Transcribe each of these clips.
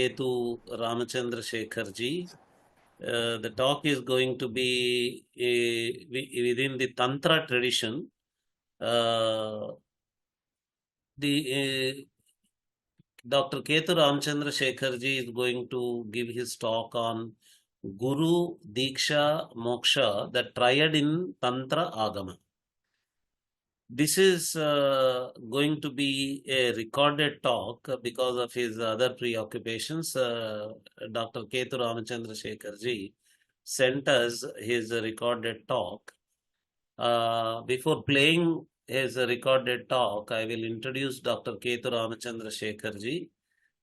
Ketu Ramachandrasekhar ji. The talk is going to be within the Tantra tradition. Dr. Ketu Ramachandrasekhar ji is going to give his talk on Guru-Diksha-Moksha, the Triad in Tantragama. This is going to be a recorded talk because of his other preoccupations. Dr. Ketu Ramachandrasekhar ji sent us his recorded talk. Before playing his recorded talk, I will introduce Dr. Ketu Ramachandrasekhar ji.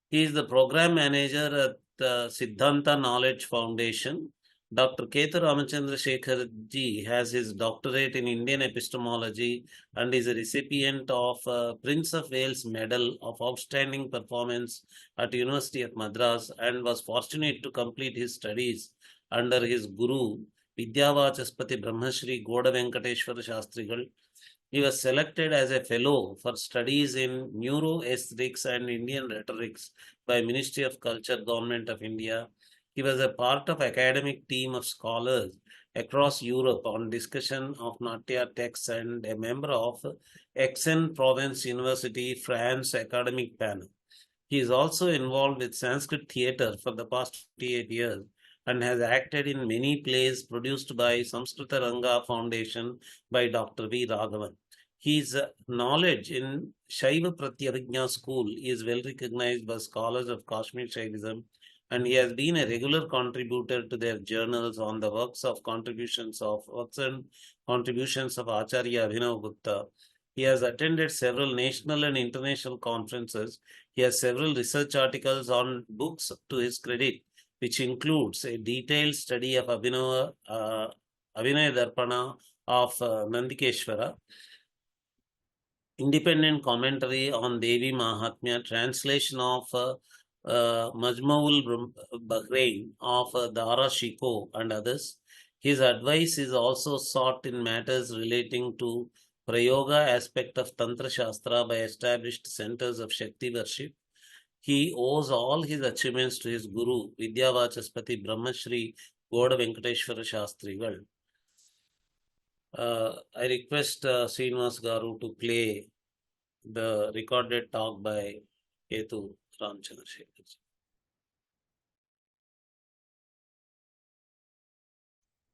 He is the program manager at the Siddhanta Knowledge Foundation. Dr. Ketu Ramachandrasekhar ji has his doctorate in Indian epistemology and is a recipient of Prince of Wales Medal of Outstanding Performance at University of Madras and was fortunate to complete his studies under his Guru, Vidyavachaspati Brahmashri Goda Venkateshwara Shastrigal. He was selected as a fellow for studies in neuroaesthetics and Indian rhetorics by Ministry of Culture, Government of India. He was a part of academic team of scholars across Europe on discussion of Natya texts and a member of Aix-en-Provence University, France academic panel. He is also involved with Sanskrit theatre for the past 28 years and has acted in many plays produced by Samskrita Ranga Foundation by Dr. V. Raghavan. His knowledge in Shaiva Pratyabhijna school is well recognized by scholars of Kashmir Shaivism, and he has been a regular contributor to their journals on the works and contributions of Aachaarya Abhinavagupta. He has attended several national and international conferences. He has several research articles on books to his credit, which includes a detailed study of Abhinaya Darpana of Nandikeshwara, independent commentary on Devi Mahatmya, translation of Majmaul Bahrain of Dara Shiko and others. His advice is also sought in matters relating to Prayoga aspect of Tantra Shastra by established centers of Shakti worship. He owes all his achievements to his Guru, Vidyavachaspati Brahmashri Goda Venkateshwara Shastrigal. I request Srinivas Garu to play the recorded talk by Ketu Ramachandrasekhar.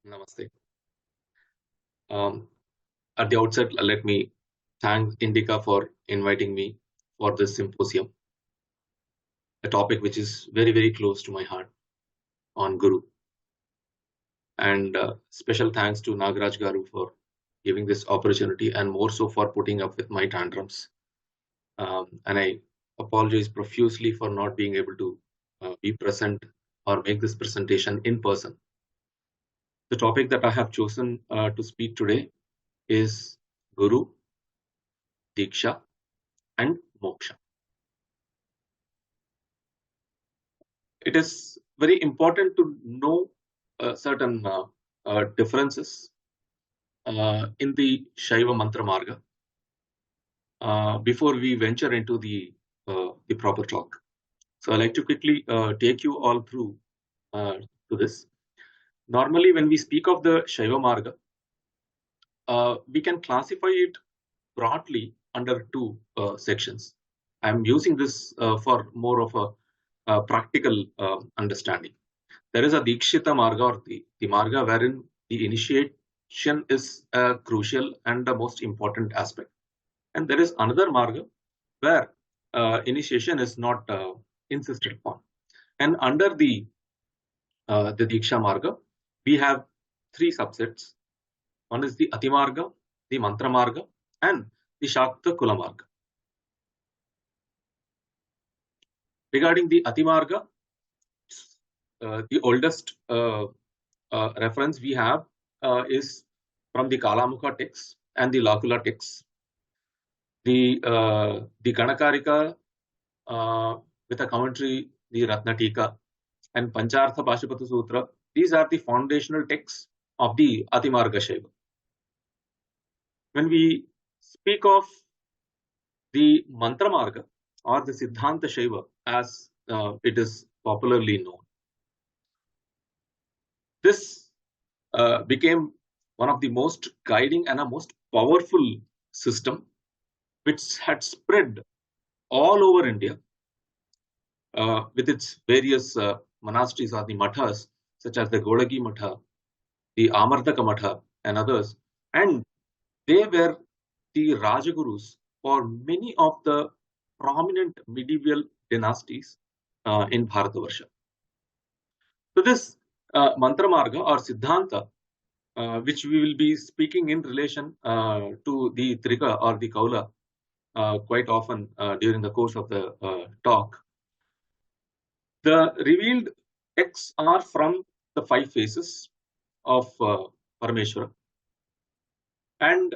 Namaste. At the outset, let me thank Indica for inviting me for this symposium, a topic which is very, very close to my heart on Guru. And special thanks to Nagaraj Garu for giving this opportunity and more so for putting up with my tantrums. And I apologize profusely for not being able to be present or make this presentation in person. The topic that I have chosen to speak today is Guru, Diksha, and Moksha. It is very important to know certain differences in the Shaiva Mantra Marga before we venture into the proper talk. So I'd like to quickly take you all through to this. Normally, when we speak of the Shaiva Marga, we can classify it broadly under two sections. I'm using this for more of a practical understanding. There is a Dikshita Marga, or the Marga wherein the initiation is a crucial and the most important aspect. And there is another Marga where initiation is not insisted upon. And under the Diksha Marga, we have three subsets. One is the Ati Marga, the Mantra Marga, and the Shakta Kula Marga. Regarding the Ati Marga, the oldest reference we have is from the Kalamukha text and the Lakula text. The Ganakarika with a commentary, the Ratnatika, and Panchartha Bhashapata Sutra, these are the foundational texts of the Ati Marga Shaiva. When we speak of the Mantra Marga or the Siddhanta Shaiva, as it is popularly known. This became one of the most guiding and a most powerful system which had spread all over India with its various monasteries or the mathas, such as the Godagi Matha, the Amardaka Matha, and others. And they were the Rajagurus for many of the prominent medieval dynasties in Bharatavarsha. So this Mantra Marga or Siddhanta, which we will be speaking in relation to the Trika or the Kaula quite often during the course of the talk. The revealed texts are from the 5 phases of Parameshwara. And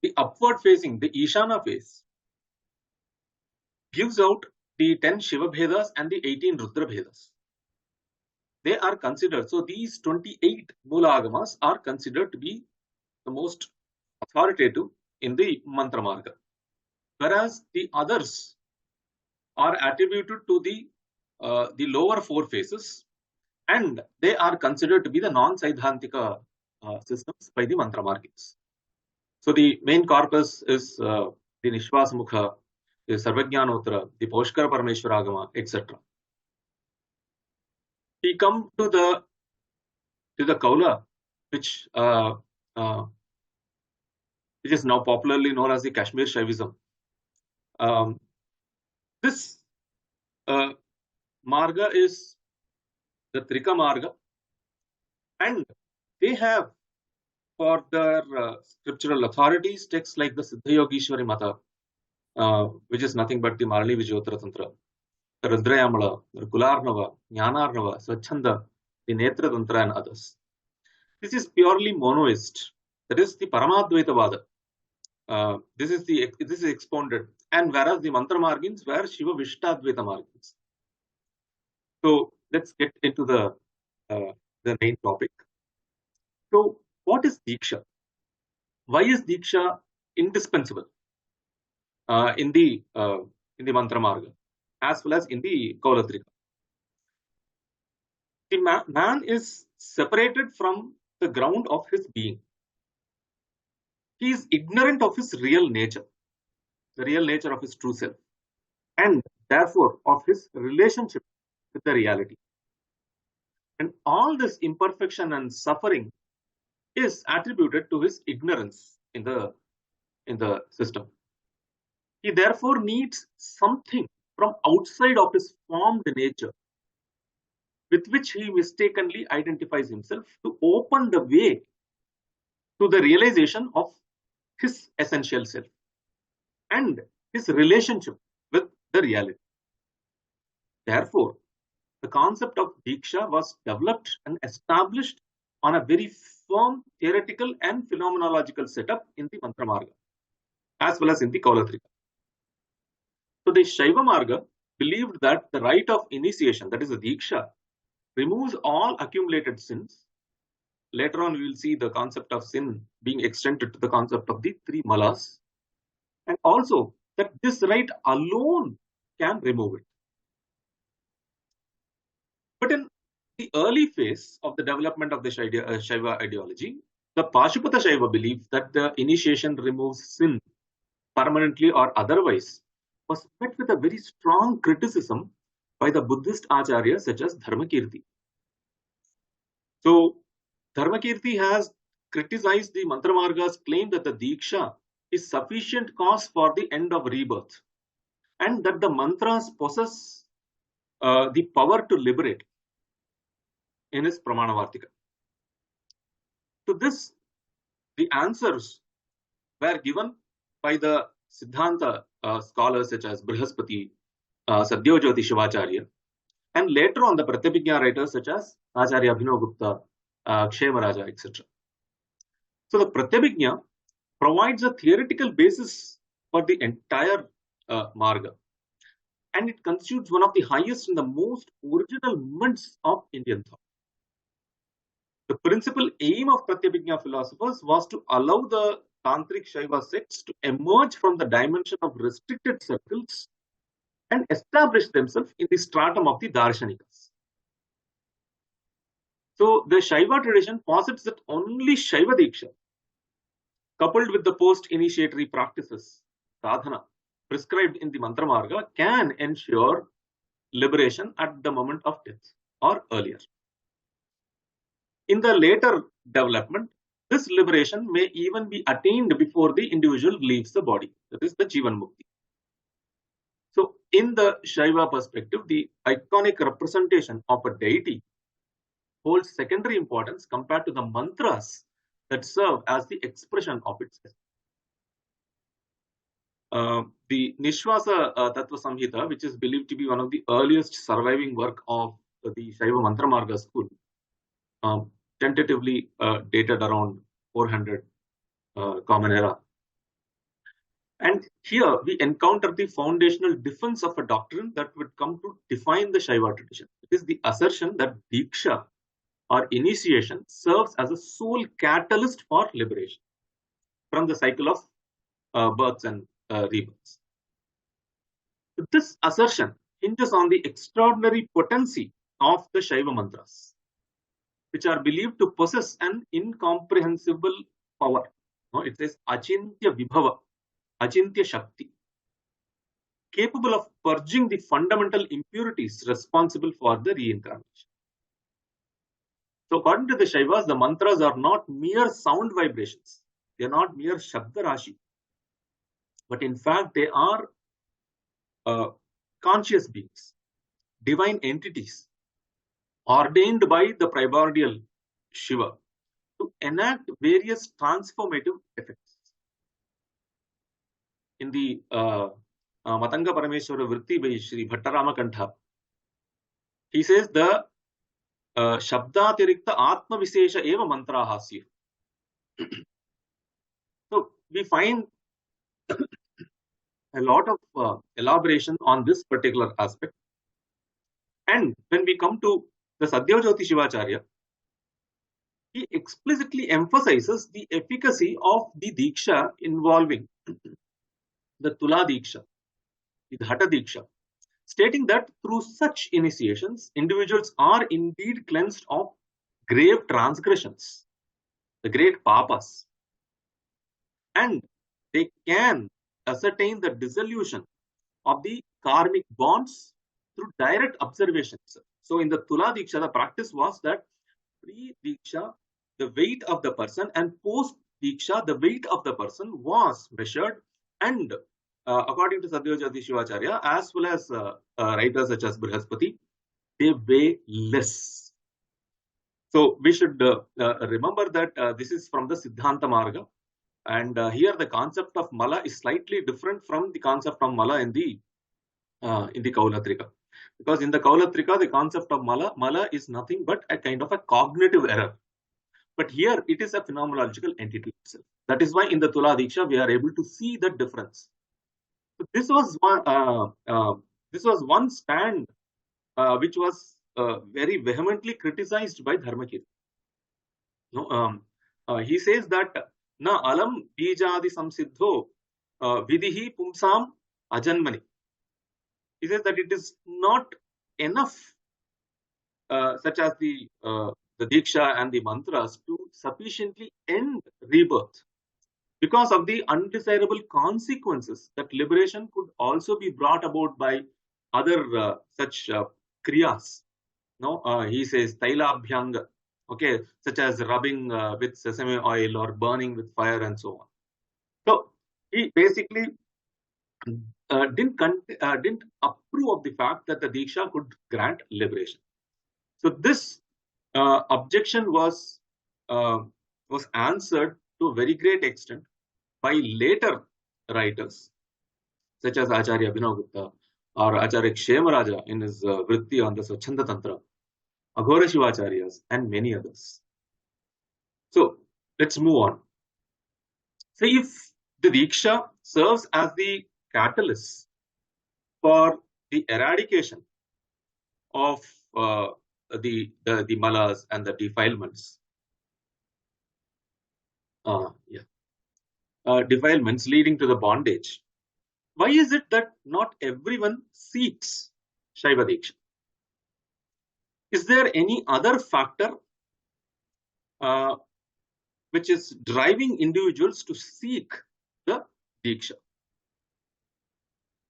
the upward facing, the Ishana phase, gives out the 10 Shiva Bhedas and the 18 Rudra Bhedas. They are considered, so these 28 Mula Agamas are considered to be the most authoritative in the Mantra Marga. Whereas the others are attributed to the lower 4 phases, and they are considered to be the non-Saidhantika systems by the Mantra Margins. So the main corpus is the Nishwas Mukha, the Sarvajnanottara, the Poshkara Parameshwaragama, etc. We come to the Kaula, which is now popularly known as the Kashmir Shaivism. This Marga is the Trika Marga, and they have for their scriptural authorities texts like the Siddha Yogishwari Mata, which is nothing but the Marali Vijayotara Tantra, the Rudrayamala, the Kularnava, Jnanarnava, Swachhanda, the Netra Tantra, and others. This is purely monoist. That is the Paramadvaita Vada. This is expounded, and whereas the Mantra Margins were Shiva Vishtadvaita Margins. So let's get into the main topic. So what is Diksha? Why is Diksha indispensable in the Mantra Marga as well as in the Kaulatrika? The man is separated from the ground of his being. He is ignorant of his real nature, the real nature of his true self, and therefore of his relationship with the reality. And all this imperfection and suffering is attributed to his ignorance in the system. He therefore needs something from outside of his formed nature with which he mistakenly identifies himself to open the way to the realization of his essential self and his relationship with the reality. Therefore, the concept of Diksha was developed and established on a very firm theoretical and phenomenological setup in the Mantra Marga, as well as in the Kaulatrika. So the Shaiva Marga believed that the rite of initiation, that is the Diksha, removes all accumulated sins. Later on, we will see the concept of sin being extended to the concept of the 3 malas, and also that this rite alone can remove it. But in the early phase of the development of the Shaiva ideology, the Pashupata Shaiva belief that the initiation removes sin permanently or otherwise was met with a very strong criticism by the Buddhist Aachaarya such as Dharmakirti. So Dharmakirti has criticized the Mantra Marga's claim that the Diksha is sufficient cause for the end of rebirth, and that the mantras possess the power to liberate in his Pramanavartika. To this, the answers were given by the Siddhanta scholars such as Brihaspati, Sadyojyoti Shivacharya, and later on the Pratyabhijna writers such as Aachaarya Abhinavagupta, Kshemaraja, etc. So the Pratyabhijna provides a theoretical basis for the entire Marga, and it constitutes one of the highest and the most original moments of Indian thought. The principal aim of Pratyabhijna philosophers was to allow the Tantric Shaiva sects to emerge from the dimension of restricted circles and established themselves in the stratum of the Darshanikas. So the Shaiva tradition posits that only Shaiva Diksha, coupled with the post-initiatory practices, sadhana, prescribed in the Mantra Marga, can ensure liberation at the moment of death or earlier. In the later development, this liberation may even be attained before the individual leaves the body. That is the Jivan Mukti. So in the Shaiva perspective, the iconic representation of a deity holds secondary importance compared to the mantras that serve as the expression of its essence. The Nishwasa Tattva Samhita, which is believed to be one of the earliest surviving work of the Shaiva Mantra Marga school, tentatively dated around 400 Common Era. And here we encounter the foundational defense of a doctrine that would come to define the Shaiva tradition. It is the assertion that Diksha or initiation serves as a sole catalyst for liberation from the cycle of births and rebirths. This assertion hinges on the extraordinary potency of the Shaiva mantras, which are believed to possess an incomprehensible power. It says Achintya Vibhava, Achintya Shakti, capable of purging the fundamental impurities responsible for the reincarnation. So according to the Shaivas, the mantras are not mere sound vibrations. They are not mere Shabda Rashi. But in fact, they are conscious beings, divine entities, ordained by the primordial Shiva to enact various transformative effects. In the Matanga Parameshwara Vritti by Sri Bhattarama, he says the Shabdatirikta Atma Visesha Eva Mantra Hasya. So we find a lot of elaboration on this particular aspect. And when we come to the Sadyajyoti Shivacharya, he explicitly emphasizes the efficacy of the Diksha involving the Tula Diksha, the Dhata Diksha, stating that through such initiations, individuals are indeed cleansed of grave transgressions, the great papas, and they can ascertain the dissolution of the karmic bonds through direct observation. So in the Tula Diksha, the practice was that pre-Diksha, the weight of the person, and post-Diksha, the weight of the person was measured, and according to Sadyajyoti Shivacharya, as well as writers such as Brihaspati, they weigh less. So we should remember that this is from the Siddhanta Marga, and here the concept of Mala is slightly different from the concept of Mala in the Kaulatrika. Because in the Kaulatrika, the concept of Mala is nothing but a kind of a cognitive error. But here it is a phenomenological entity itself. That is why in the Tula Diksha, we are able to see the difference. So this was one stand which was very vehemently criticized by Dharmakirti. He says that na alam bijadi samsiddho vidihi pumsam ajanmani. He says that it is not enough, such as the Diksha and the mantras, to sufficiently end rebirth, because of the undesirable consequences that liberation could also be brought about by other such kriyas. He says taila abhyanga, okay, such as rubbing with sesame oil or burning with fire and so on. So he basically didn't approve of the fact that the Diksha could grant liberation. So this objection was answered to a very great extent by later writers such as Aachaarya Abhinavagupta or Aachaarya Kshemaraja in his Vritti on the Swachhanda Tantra, Aghora Shivacharyas, and many others. So let's move on. So if the Diksha serves as the catalyst for the eradication of the malas and the defilements, defilements leading to the bondage, Why is it that not everyone seeks Shaiva Diksha? Is there any other factor which is driving individuals to seek the Diksha?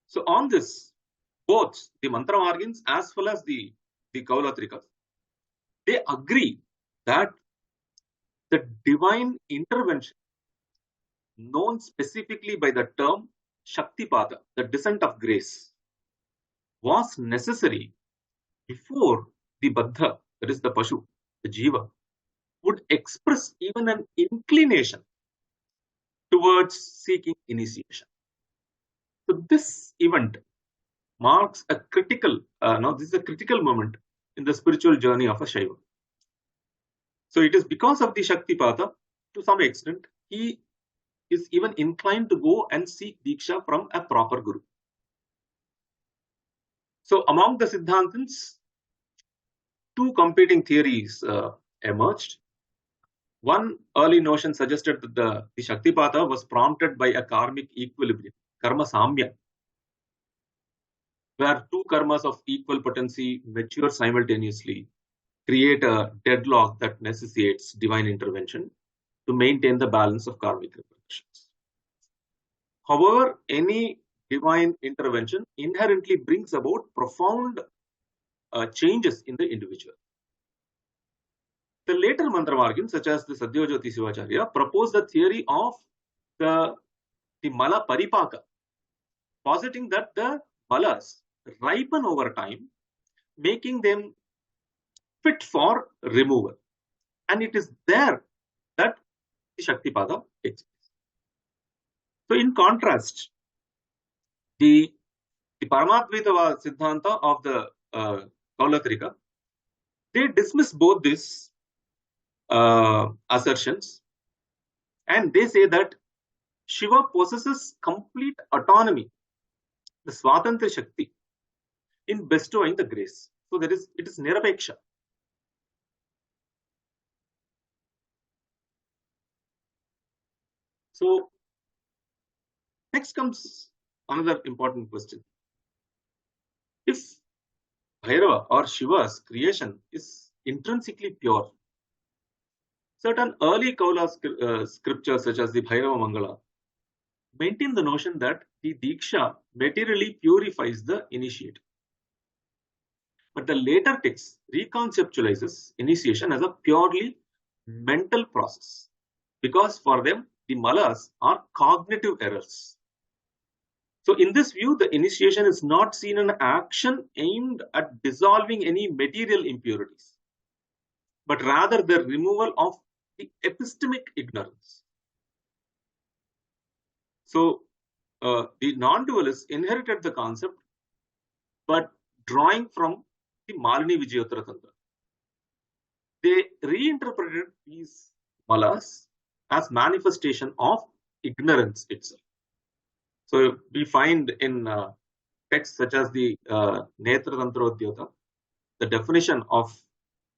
So on this, both the Mantramargins as well as the Kaulatrikas, they agree that the divine intervention known specifically by the term Shaktipada, the descent of grace, was necessary before the Baddha, that is the Pashu, the Jiva, would express even an inclination towards seeking initiation. So this event marks a critical, this is a critical moment in the spiritual journey of a Shaiva. So it is because of the Shaktipada, to some extent, he is even inclined to go and seek Diksha from a proper Guru. So among the Siddhantins, two competing theories emerged. One early notion suggested that the Shaktipada was prompted by a karmic equilibrium, karma samya, where two karmas of equal potency mature simultaneously, create a deadlock that necessitates divine intervention to maintain the balance of karmic repercussions. However, any divine intervention inherently brings about profound changes in the individual. The later Mantramargins, such as the Sadyajyoti Sivacharya, proposed the theory of the Mala Paripaka, positing that the malas ripen over time, making them fit for removal. And it is there that the Shaktipada takes place. So in contrast, the Paramadvaita Siddhanta of the Kaulatrika, they dismiss both these assertions, and they say that Shiva possesses complete autonomy, the Swatantra Shakti, in bestowing the grace. So it is Nirapeksha. So next comes another important question. If Bhairava or Shiva's creation is intrinsically pure, certain early Kaula scriptures such as the Bhairava Mangala maintain the notion that the Diksha materially purifies the initiate. But the later text reconceptualizes initiation as a purely mental process, because for them the malas are cognitive errors. So in this view, the initiation is not seen an action aimed at dissolving any material impurities, but rather the removal of the epistemic ignorance. So the non-dualists inherited the concept, but drawing from the Malini Vijayotara Tantra. They reinterpreted these malas as manifestation of ignorance itself. So we find in texts such as the Netra Tantrodhyota, the definition of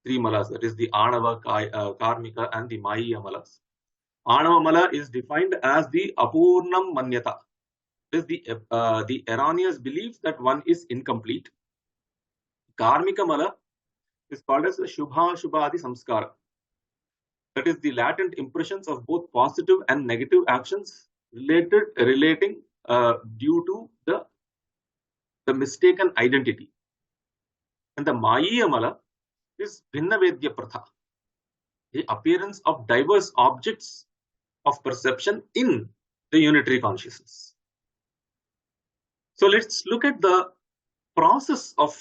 three malas, that is the Anava, Karmika and the Maya malas. Anava mala is defined as the Apurnam Manyata. This is the erroneous belief that one is incomplete. Karmika mala is called as Shubha Shubhadi Samskara. That is the latent impressions of both positive and negative actions relating due to the mistaken identity. And the Maya mala is Bhinnavedya Pratha, the appearance of diverse objects of perception in the unitary consciousness. So let's look at the process of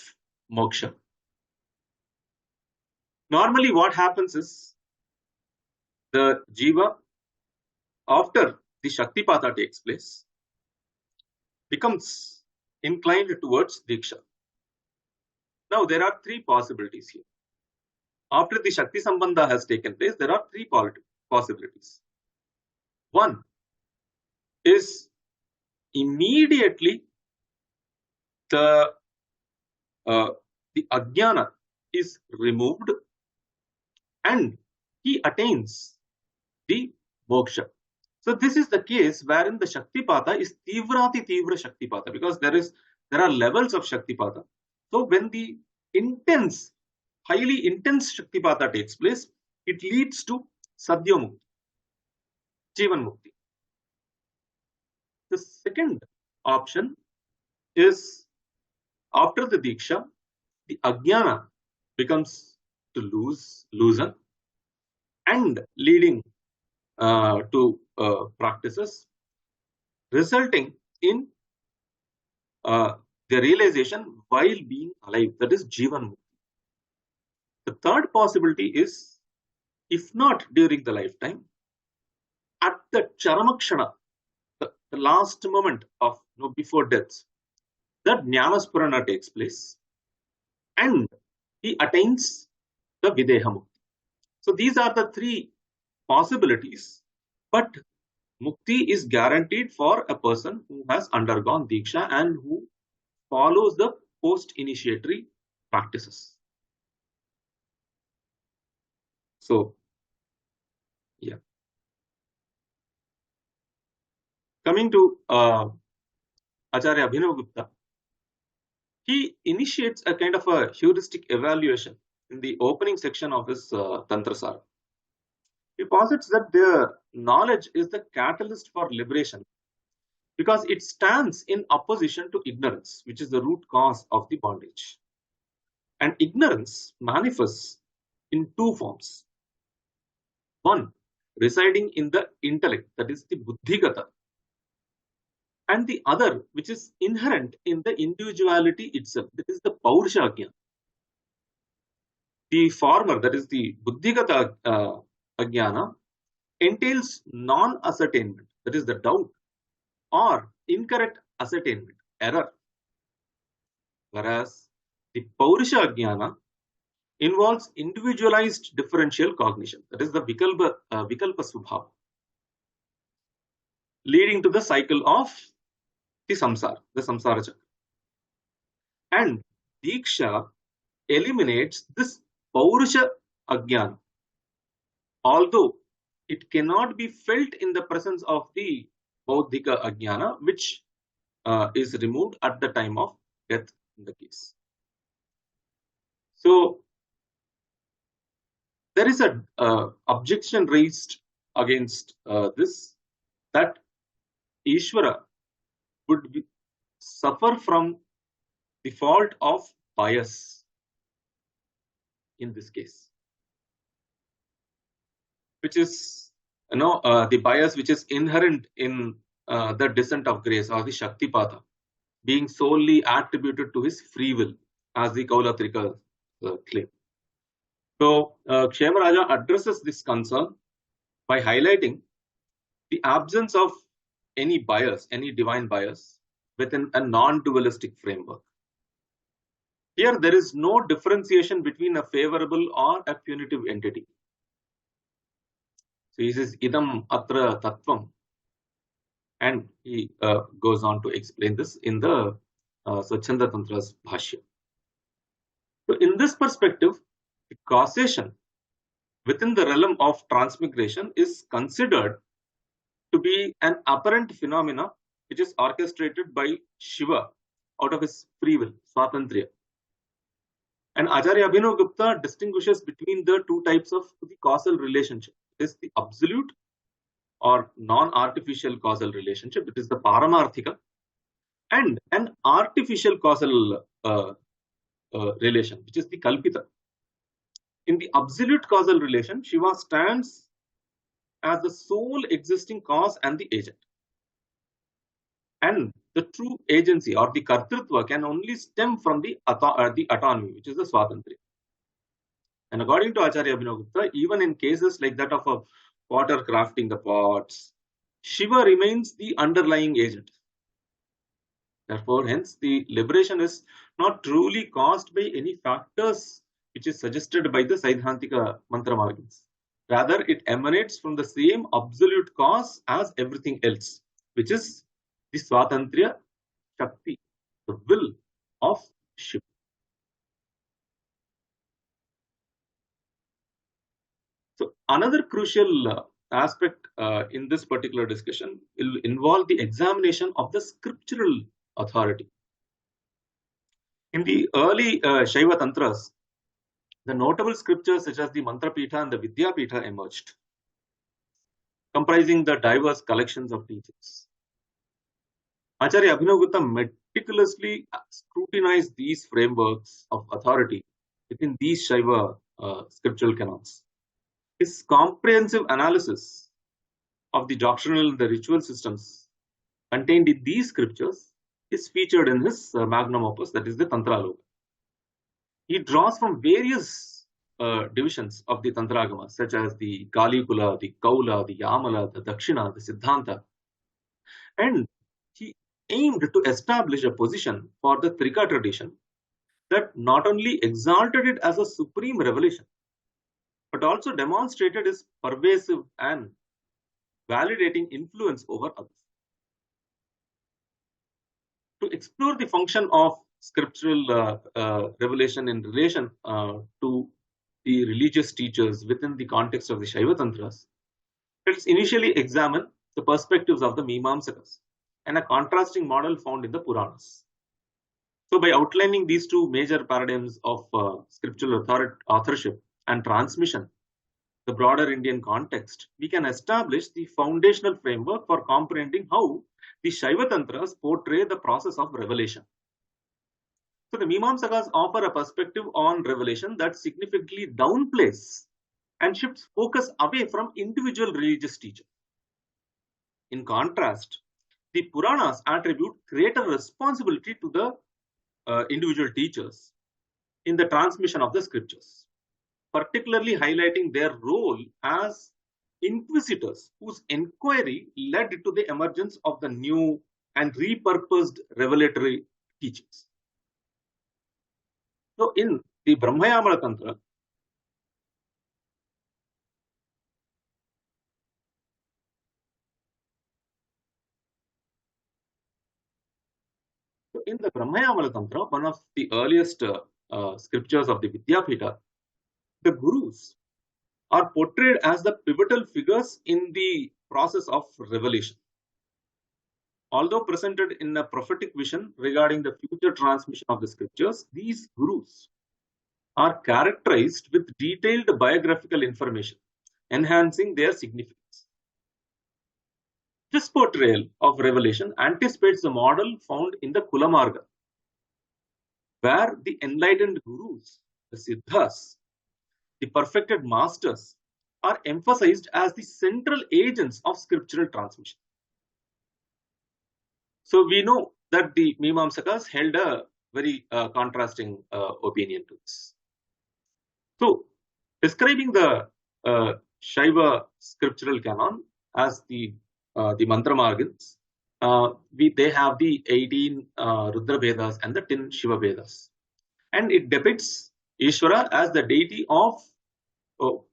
moksha. Normally what happens is the jiva, after the Shaktipada takes place, becomes inclined towards Diksha. Now there are three possibilities here. After the Shakti Sambandha has taken place, there are three possibilities. One is immediately the ajnana is removed and he attains the moksha. So this is the case wherein the Shaktipata is Tivrati Tivra Shaktipata, because there are levels of Shaktipata. So when the highly intense Shaktipata takes place, it leads to Sadhya Mukti, Jivan Mukti. The second option is, after the Diksha, the Ajnana becomes to loosen and leading to practices, resulting in the realization while being alive, that is Jivan Mukti. The third possibility is, if not during the lifetime, at the Charamakshana, the last moment of before death, that Jnanaspurana takes place and he attains the Videha Mukti. So these are the three possibilities, but Mukti is guaranteed for a person who has undergone Diksha and who follows the post-initiatory practices. So, yeah. Coming to Aachaarya Abhinavagupta, he initiates a kind of a heuristic evaluation in the opening section of his Tantrasara. He posits that the knowledge is the catalyst for liberation because it stands in opposition to ignorance, which is the root cause of the bondage. And ignorance manifests in two forms. One, residing in the intellect, that is the buddhigata, and the other, which is inherent in the individuality itself, that is the paurusha ajnana. The former, that is the buddhigata ajnana, entails non-ascertainment, that is the doubt, or incorrect ascertainment, error. Whereas the paurusha ajnana involves individualized differential cognition, that is the vikalpa subhava, leading to the cycle of the samsara chakra. And Diksha eliminates this paurusha ajnana, although it cannot be felt in the presence of the bauddhika ajnana, which is removed at the time of death in the case. So there is an objection raised against this, that Ishvara would suffer from the fault of bias in this case, which is the bias which is inherent in the descent of grace or the Shaktipata, being solely attributed to his free will, as the Kaulatrika claim. So Kshemaraja addresses this concern by highlighting the absence of any bias, any divine bias, within a non-dualistic framework. Here, there is no differentiation between a favorable or a punitive entity. So he says, idam atra tattvam. And he goes on to explain this in the Swachhanda Tantra's Bhashya. So in this perspective, the causation within the realm of transmigration is considered to be an apparent phenomena which is orchestrated by Shiva out of his free will, Swatantriya. And Aachaarya Abhinavagupta distinguishes between the two types of the causal relationship. It is the absolute or non-artificial causal relationship, it is the Paramarthika, and an artificial causal relation, which is the Kalpita. In the absolute causal relation, Shiva stands as the sole existing cause and the agent. And the true agency or the kartritva can only stem from the autonomy, which is the swatantriya. And according to Aachaarya Abhinavagupta, even in cases like that of a potter crafting the pots, Shiva remains the underlying agent. Therefore, hence, the liberation is not truly caused by any factors which is suggested by the Saidhantika mantra margins. Rather, it emanates from the same absolute cause as everything else, which is the Swatantriya Shakti, the will of Shiva. So, another crucial aspect in this particular discussion will involve the examination of the scriptural authority. In the early Shaiva Tantras, the notable scriptures such as the Mantra Pitha and the Vidya Pitha emerged, comprising the diverse collections of teachings. Aachaarya Abhinavagupta meticulously scrutinized these frameworks of authority within these Shaiva scriptural canons. His comprehensive analysis of the doctrinal and the ritual systems contained in these scriptures is featured in his magnum opus, that is the Tantragama. He draws from various divisions of the Tantragama, such as the Kalikula, the Kaula, the Yamala, the Dakshina, the Siddhanta, and he aimed to establish a position for the Trika tradition that not only exalted it as a supreme revelation, but also demonstrated its pervasive and validating influence over others. To explore the function of scriptural revelation in relation to the religious teachers within the context of the Shaiva Tantras, let's initially examine the perspectives of the Mimamsakas and a contrasting model found in the Puranas. So by outlining these two major paradigms of scriptural authorship and transmission, the broader Indian context, we can establish the foundational framework for comprehending how the Shaiva Tantras portray the process of revelation. So the Mimamsakas offer a perspective on revelation that significantly downplays and shifts focus away from individual religious teachers. In contrast, the Puranas attribute greater responsibility to the individual teachers in the transmission of the scriptures, particularly highlighting their role as inquisitors whose inquiry led to the emergence of the new and repurposed revelatory teachings. So in the Brahmayamala Tantra, one of the earliest scriptures of the Vidyapita, the gurus are portrayed as the pivotal figures in the process of revelation. Although presented in a prophetic vision regarding the future transmission of the scriptures, these gurus are characterized with detailed biographical information, enhancing their significance. This portrayal of revelation anticipates the model found in the Kula Marga, where the enlightened gurus, the siddhas, the perfected masters, are emphasized as the central agents of scriptural transmission. So we know that the Mimamsakas held a very contrasting opinion to this. So describing the Shaiva scriptural canon as the Mantra Margins, they have the 18 Rudra Vedas and the 10 Shiva Vedas. And it depicts Ishvara as the deity of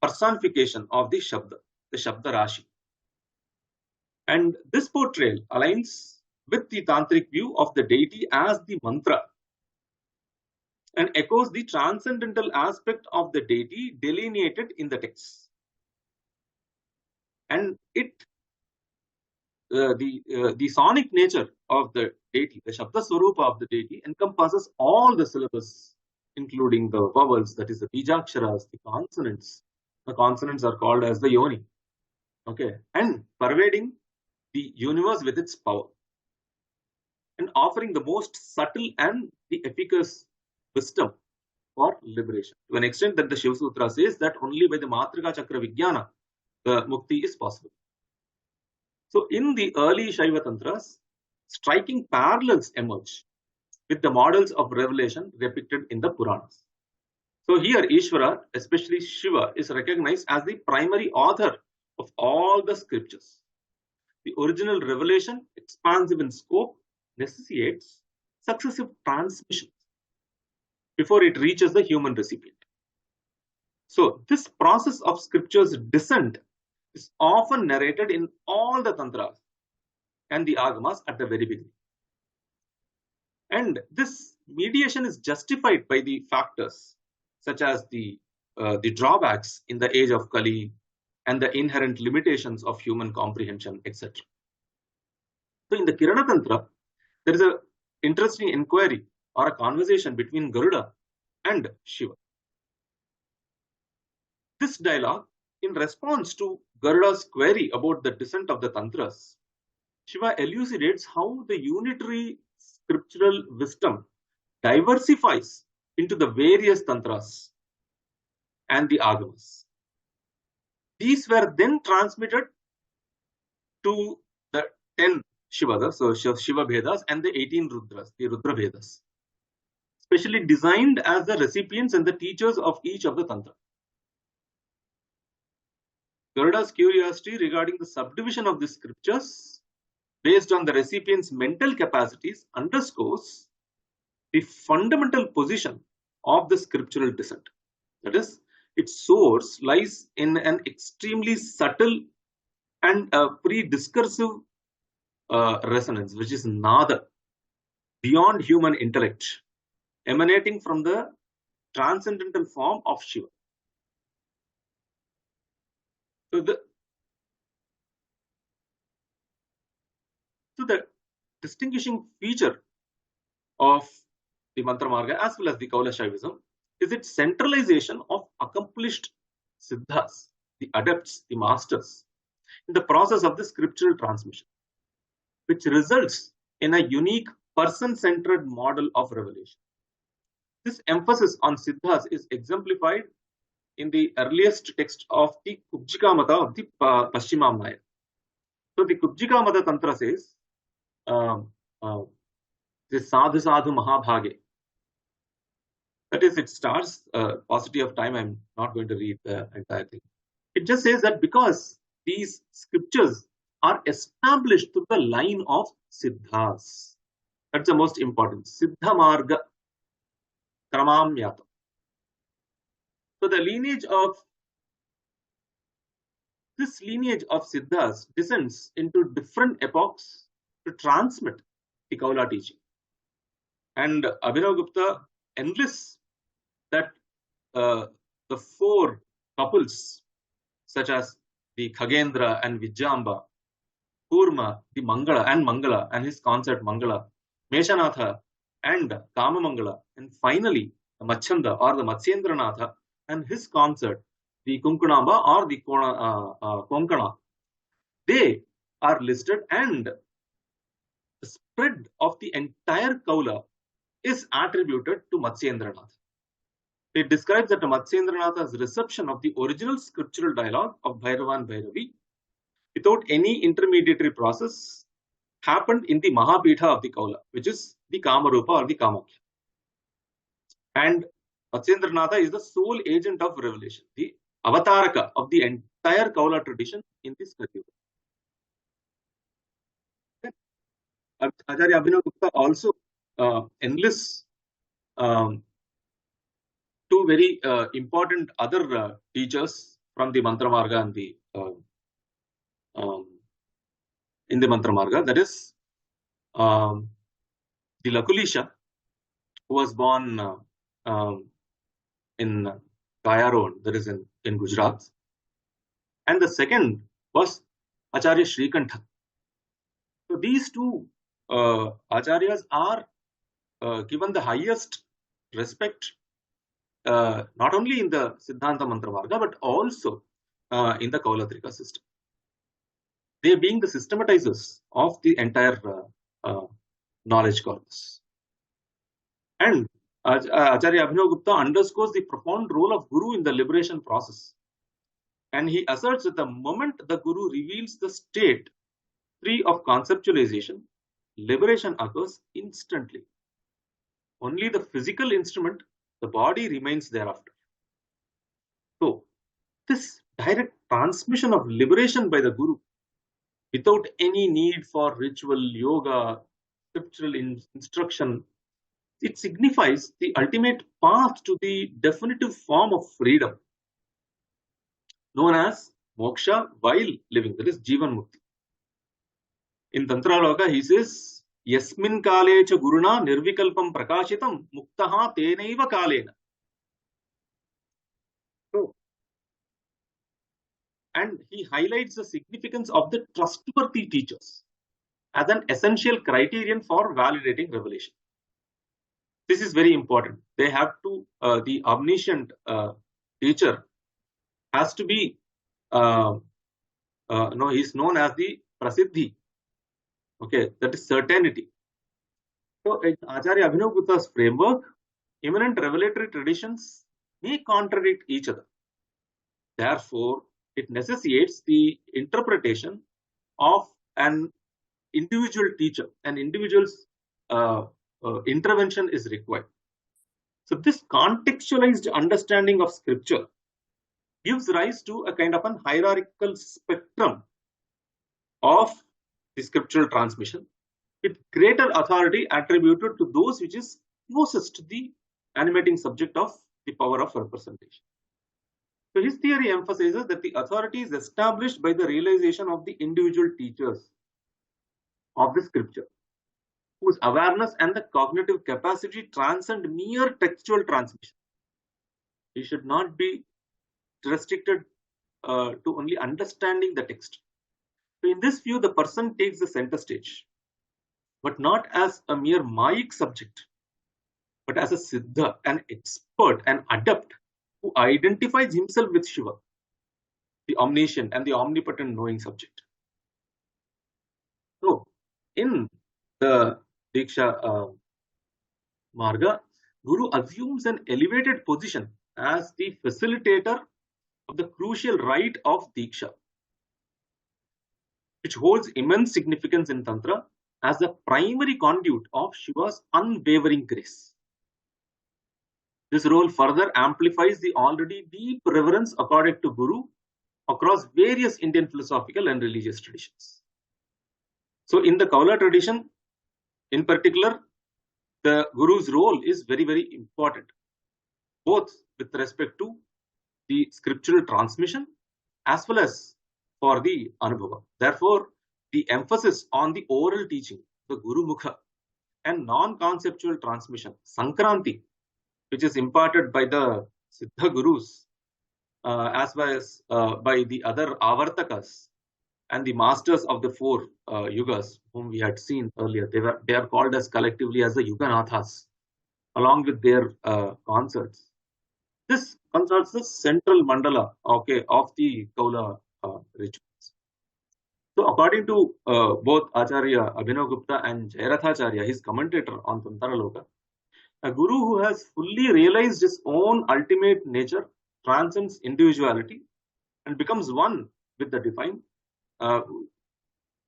personification of the Shabda Rashi. And this portrayal aligns with the Tantric view of the deity as the mantra and echoes the transcendental aspect of the deity delineated in the text. And the sonic nature of the deity, the Shabda Swarupa of the deity, encompasses all the syllables, including the vowels, that is the bijaksharas, the consonants. The consonants are called as the yoni. Okay, and pervading the universe with its power, and offering the most subtle and the efficacious wisdom for liberation. To an extent that the Shiva Sutra says that only by the Matrika Chakra Vijnana the mukti is possible. So in the early Shaiva Tantras, striking parallels emerge with the models of revelation depicted in the Puranas. So here Ishvara, especially Shiva, is recognized as the primary author of all the scriptures. The original revelation, expansive in scope, necessitates successive transmissions before it reaches the human recipient. So this process of scripture's descent is often narrated in all the tantras and the agamas at the very beginning. And this mediation is justified by the factors such as the drawbacks in the age of Kali, and the inherent limitations of human comprehension, etc. So in the Kirana Tantra, there is an interesting inquiry or a conversation between Garuda and Shiva. This dialogue, in response to Garuda's query about the descent of the Tantras, Shiva elucidates how the unitary scriptural wisdom diversifies into the various Tantras and the Agamas. These were then transmitted to the 10 Shivadas, so Shiva Vedas, and the 18 Rudras, the Rudra Vedas, specially designed as the recipients and the teachers of each of the Tantra. Garuda's curiosity regarding the subdivision of the scriptures based on the recipient's mental capacities underscores the fundamental position of the scriptural descent. That is, its source lies in an extremely subtle and pre-discursive resonance, which is nada, beyond human intellect, emanating from the transcendental form of Shiva. So the distinguishing feature of the Mantra Marga as well as the Kaula Shaivism is its centralization of accomplished siddhas, the adepts, the masters, in the process of the scriptural transmission, which results in a unique person-centered model of revelation. This emphasis on siddhas is exemplified in the earliest text of the Kubjika Mata of the Paschimamaya. So the Kubjika Mata Tantra says, the Sadhu Sadhu Mahabhage. That is, it starts, paucity of time, I'm not going to read the entire thing. It just says that because these scriptures are established through the line of siddhas. That's the most important. Siddha Marga Kramam Yata. So the lineage of this lineage of siddhas descends into different epochs to transmit the Kaula teaching. And Abhinavagupta enlists that the four couples, such as the Khagendra and Vijjamba, Kurma, the Mangala, and his consort Mangala, Meshanatha and Kamamangala, and finally the Machanda or the Matsyendranatha and his consort, the Kunkunamba or the Konkana, they are listed, and the spread of the entire Kaula is attributed to Matsyendranatha. It describes that Matsyendranatha's reception of the original scriptural dialogue of Bhairava and Bhairavi without any intermediary process happened in the Mahapitha of the Kaula, which is the Kamarupa or the Kamakya. And Matsyendranatha is the sole agent of revelation, the avataraka of the entire Kaula tradition in this Kali Yuga. Aachaarya Abhinavagupta also enlists two very important other teachers from the Mantra Marga and the in the Mantra Marga, that is the Lakulisha, who was born in Kayarod, that is in Gujarat, and the second was Aachaarya Shrikantha. So these two Acharyas are given the highest respect, not only in the Siddhanta Mantra Marga, but also in the Kaulatrika system. They being the systematizers of the entire knowledge corpus. And Aachaarya Abhinavagupta underscores the profound role of Guru in the liberation process. And he asserts that the moment the Guru reveals the state free of conceptualization, liberation occurs instantly. Only the physical instrument, the body, remains thereafter. So, this direct transmission of liberation by the Guru, without any need for ritual, yoga, scriptural instruction, it signifies the ultimate path to the definitive form of freedom, known as moksha while living, that is Jivan Mukti. In Tantra Loka, he says, Yasmin kale cha guruna nirvikalpam prakashitam muktaha tenaiva kalena. So, and he highlights the significance of the trustworthy teachers as an essential criterion for validating revelation. This is very important. They have to, the omniscient teacher has to be, he's known as the prasiddhi. Okay, that is certainty. So in Aachaarya Abhinavagupta's framework, immanent revelatory traditions may contradict each other. Therefore, it necessitates the interpretation of an individual teacher. An individual's intervention is required. So this contextualized understanding of scripture gives rise to a kind of an hierarchical spectrum of the scriptural transmission, with greater authority attributed to those which is closest to the animating subject of the power of representation. So his theory emphasizes that the authority is established by the realization of the individual teachers of the scripture, whose awareness and the cognitive capacity transcend mere textual transmission. He should not be restricted to only understanding the text. So in this view, the person takes the center stage, but not as a mere Mayic subject, but as a Siddha, an expert, an adept who identifies himself with Shiva, the omniscient and the omnipotent knowing subject. So in the Diksha Marga, Guru assumes an elevated position as the facilitator of the crucial rite of Diksha, which holds immense significance in Tantra as the primary conduit of Shiva's unwavering grace. This role further amplifies the already deep reverence accorded to Guru across various Indian philosophical and religious traditions. So in the Kaula tradition, in particular, the Guru's role is very, very important, both with respect to the scriptural transmission as well as for the Anubhava. Therefore, the emphasis on the oral teaching, the Guru Mukha, and non-conceptual transmission, Sankranti, which is imparted by the Siddha Gurus, as well as by the other Avartakas and the masters of the four yugas, whom we had seen earlier. They are called as collectively as the Yuganathas, along with their concerts. This concerts the central mandala, okay, of the Kaula rituals. So according to both Aachaarya Abhinavagupta and Jayarathacharya, his commentator on Tantraloka, a guru who has fully realized his own ultimate nature transcends individuality and becomes one with the divine. The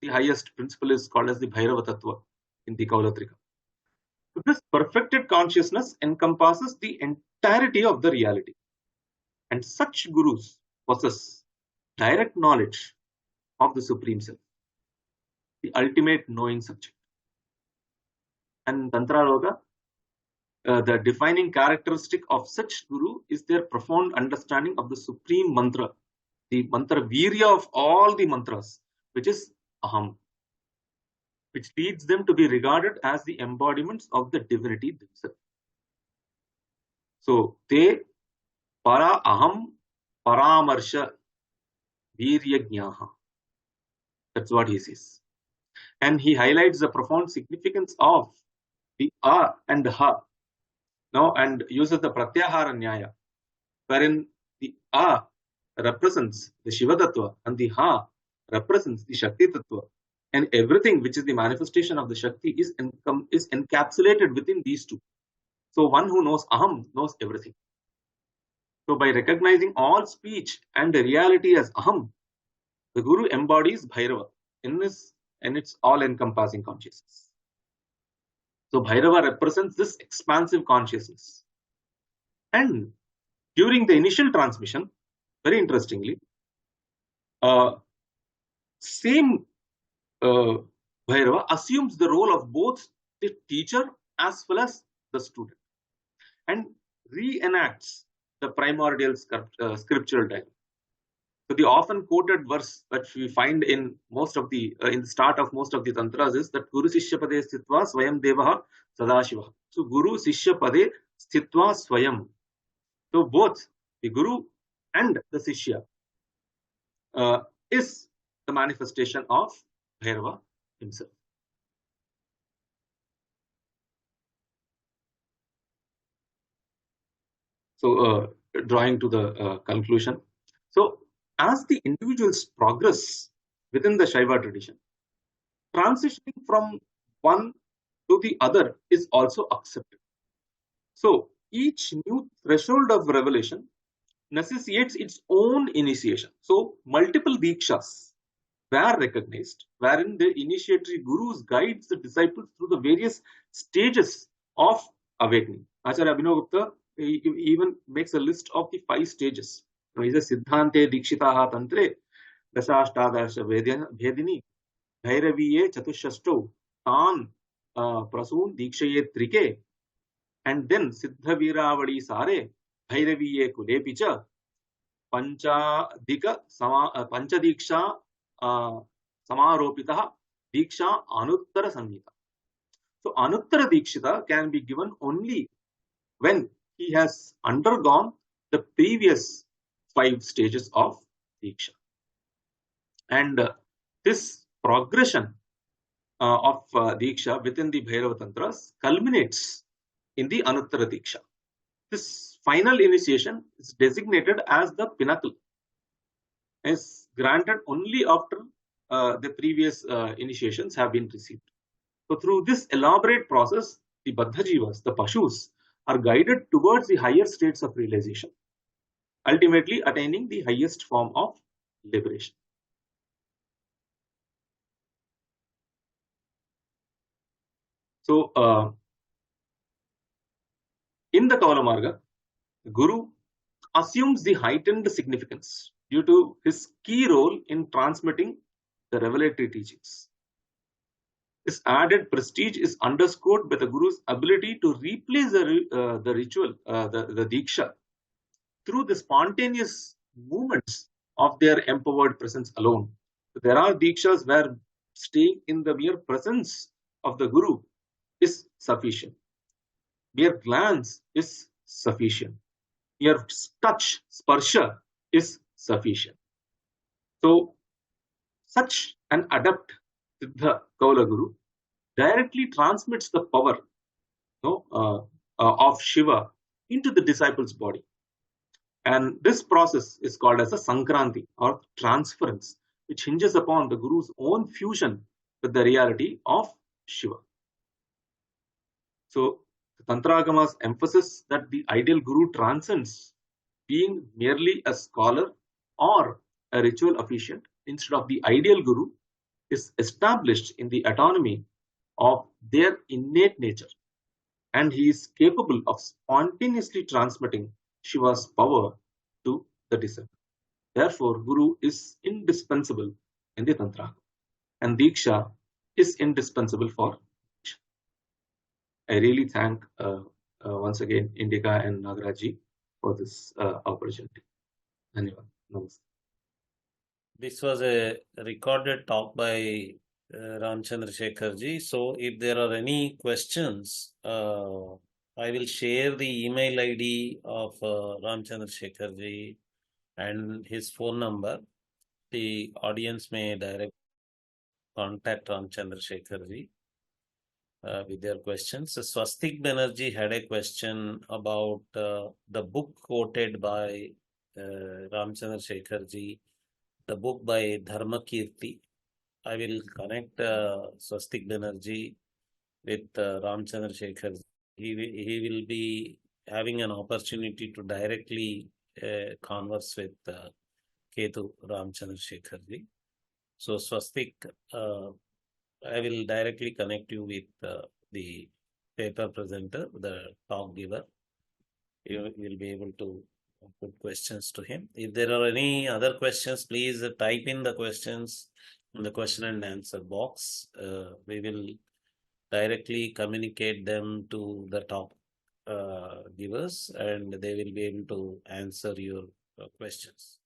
highest principle is called as the Bhairava Tattva in the Kaulatrika. So this perfected consciousness encompasses the entirety of the reality. And such gurus possess direct knowledge of the Supreme Self, the ultimate knowing subject. And Tantraloka, the defining characteristic of such guru is their profound understanding of the supreme mantra, the mantra virya of all the mantras, which is aham, which leads them to be regarded as the embodiments of the divinity themselves. So te para aham paramarsha virya jnaha. That's what he says. And he highlights the profound significance of the a and ha. Now, and uses the pratyahara nyaya, wherein the a represents the Shiva Tattva and the ha represents the Shakti Tattva, and everything which is the manifestation of the Shakti is encapsulated within these two. So one who knows aham knows everything. So by recognizing all speech and the reality as aham, the Guru embodies Bhairava in its all-encompassing consciousness. So Bhairava represents this expansive consciousness. And during the initial transmission, very interestingly, same Bhairava assumes the role of both the teacher as well as the student and reenacts the primordial scriptural dialogue. So the often quoted verse that we find in most of the in the start of most of the tantras is that Guru Sishya Pade Sthitva Swayam Devaha Sadashiva. So Guru Sishya Pade Sthitva Swayam. So both the Guru and the Sishya is the manifestation of Bhairava himself. So, drawing to the conclusion. So, as the individuals progress within the Shaiva tradition, transitioning from one to the other is also accepted. So, each new threshold of revelation necessitates its own initiation. So, multiple Dikshas were recognized, wherein the initiatory gurus guides the disciples through the various stages of awakening. Aachaarya Abhinavagupta even makes a list of the 5 stages. He says, Siddhante Dikshitaha Tantre, Dasashtadarsha Vedini, Bhairaviye Chatushashto, Tan Prasoon Dikshaye Trike, and then Siddha Viravadi Sare, Bhairaviye Kulepicha, Panchadiksha Samaropita Diksha Anuttara Sanhita. So Anuttara Dikshita can be given only when he has undergone the previous 5 stages of Diksha. And this progression of Diksha within the Bhairava Tantras culminates in the Anuttara Diksha. This final initiation is designated as the pinnacle, is granted only after the previous initiations have been received. So through this elaborate process, the Baddha Jivas, the Pashus, are guided towards the higher states of realization, ultimately attaining the highest form of liberation. So in the Kavala Marga, the Guru assumes the heightened significance due to his key role in transmitting the revelatory teachings. This added prestige is underscored by the Guru's ability to replace the ritual, the Diksha, through the spontaneous movements of their empowered presence alone. So there are Dikshas where staying in the mere presence of the Guru is sufficient. Mere glance is sufficient. Mere touch, sparsha, is sufficient. So, such an adept Siddha Kaula Guru directly transmits the power of Shiva into the disciple's body. And this process is called as a Sankranti or transference, which hinges upon the Guru's own fusion with the reality of Shiva. So, the Tantragama's emphasis that the ideal Guru transcends being merely a scholar or a ritual officiant instead of the ideal Guru is established in the autonomy of their innate nature, and he is capable of spontaneously transmitting Shiva's power to the disciple. Therefore, Guru is indispensable in the Tantra, and Diksha is indispensable for Diksha. I really thank once again Indica and Nagaraji for this opportunity. Dhanyavad. Namaste. This was a recorded talk by Ramachandrasekhar ji. So if there are any questions, I will share the email ID of Ramachandrasekhar ji and his phone number. The audience may direct contact Ramachandrasekhar ji with their questions. So Swastik Banerjee had a question about the book quoted by Ramachandrasekhar ji, the book by Dharmakirti. I will connect Swastik Banerjee with Ramachandrasekhar. He will be having an opportunity to directly converse with Ketu Ramachandrasekhar ji. So Swastik, I will directly connect you with the paper presenter, the talk giver. You will be able to put questions to him. If there are any other questions, please type in the questions in the question and answer box. We will directly communicate them to the talk givers, and they will be able to answer your questions.